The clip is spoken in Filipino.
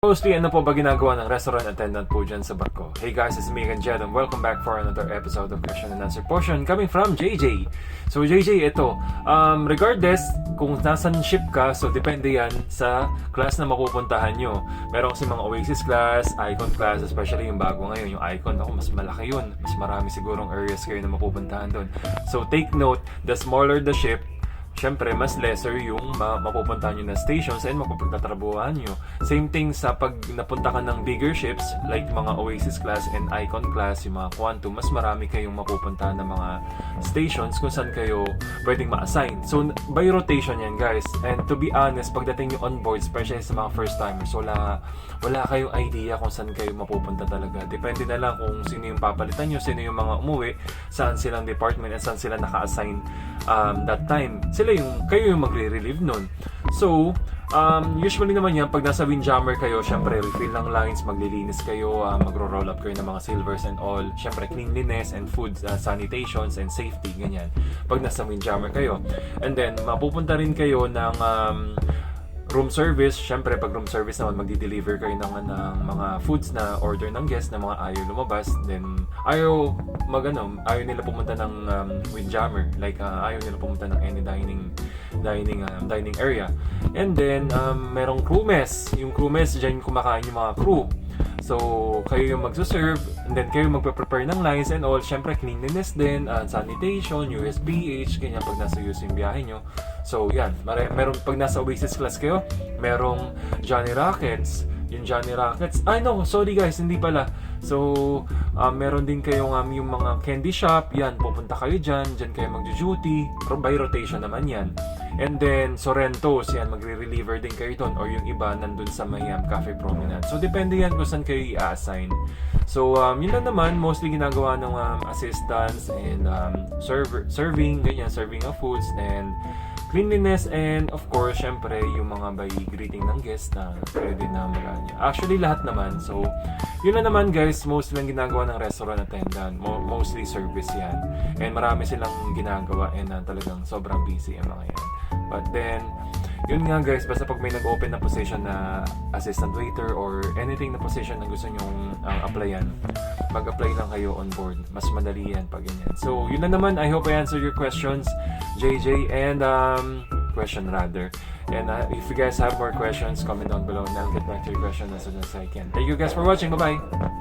Mostly, ano po ba ginagawa ng restaurant attendant po dyan sa barko? Hey guys, it's me again, Jed, and welcome back for another episode of Question and Answer portion coming from JJ. So JJ, ito, regardless kung nasan ship ka, so depende yan sa class na mapupuntahan nyo. Meron kasi mga Oasis class, Icon class, especially yung bago ngayon, yung Icon, ako mas malaki yun. Mas marami sigurong areas kayo na mapupuntahan doon. So take note, the smaller the ship, syempre, mas lesser yung mapupuntahan nyo na stations and mapapagtatrabuhan nyo. Same thing sa pag napunta ka ng bigger ships, like mga Oasis class and Icon class, yung mga Quantum, mas marami kayong mapupuntahan ng mga stations kung saan kayo pwedeng ma-assign. So, by rotation yan, guys. And to be honest, pagdating nyo on board, especially sa mga first timers, wala kayong idea kung saan kayo mapupunta talaga. Depende na lang kung sino yung papalitan nyo, sino yung mga umuwi, saan silang department, and saan sila naka-assign that time. Kayo yung magre-relieve nun. So, usually naman yan, pag nasa windjammer kayo, syempre, refill ng lines, maglilinis kayo, magro-roll up kayo ng mga silvers and all. Syempre, cleanliness and food, sanitations and safety, ganyan. Pag nasa windjammer kayo. And then, mapupunta rin kayo ng room service. Syempre, pag room service naman, magdi-deliver kayo ng mga foods na order ng guest na mga ayaw lumabas. Then, ayaw nila pumunta ng windjammer. Like, ayaw nila pumunta ng any dining area. And then, merong crew mess. Yung crew mess, dyan kumakain yung mga crew. So, kayo yung magsuserve, and then kayo magpe-prepare ng lines and all. Syempre, cleanliness din, sanitation, USPH, ganyan pag nasa US yung biyahe nyo. So, yan. Meron, pag nasa Oasis class kayo, merong Johnny Rockets. Yung Johnny Rockets, sorry guys, hindi pala. So, meron din kayong yung mga candy shop, yan, pupunta kayo dyan kayo mag-duty, by rotation naman yan. And then, Sorrentos, yan, magre-reliever din kayo doon, or yung iba nandun sa may Cafe Promenade. So, depende yan kung saan kayo i-assign. So, yun lang naman, mostly ginagawa ng assistants and serving of foods, and cleanliness, and of course, syempre, yung mga by greeting ng guest na pwede na maganya. Actually, lahat naman. So, yun na naman guys, mostly lang ginagawa ng restaurant attendant. Mostly service yan. And marami silang ginagawa and talagang sobrang busy ang mga yan. But then, yun nga guys, basta pag may nag-open na position na assistant waiter or anything na position na gusto nyong applyan, mag-apply lang kayo on board. Mas madali yan pag ganyan. So, yun na naman. I hope I answered your questions, JJ, and question rather. And if you guys have more questions, comment down below and I'll get back to your question as soon as I can. Thank you guys for watching. Bye-bye!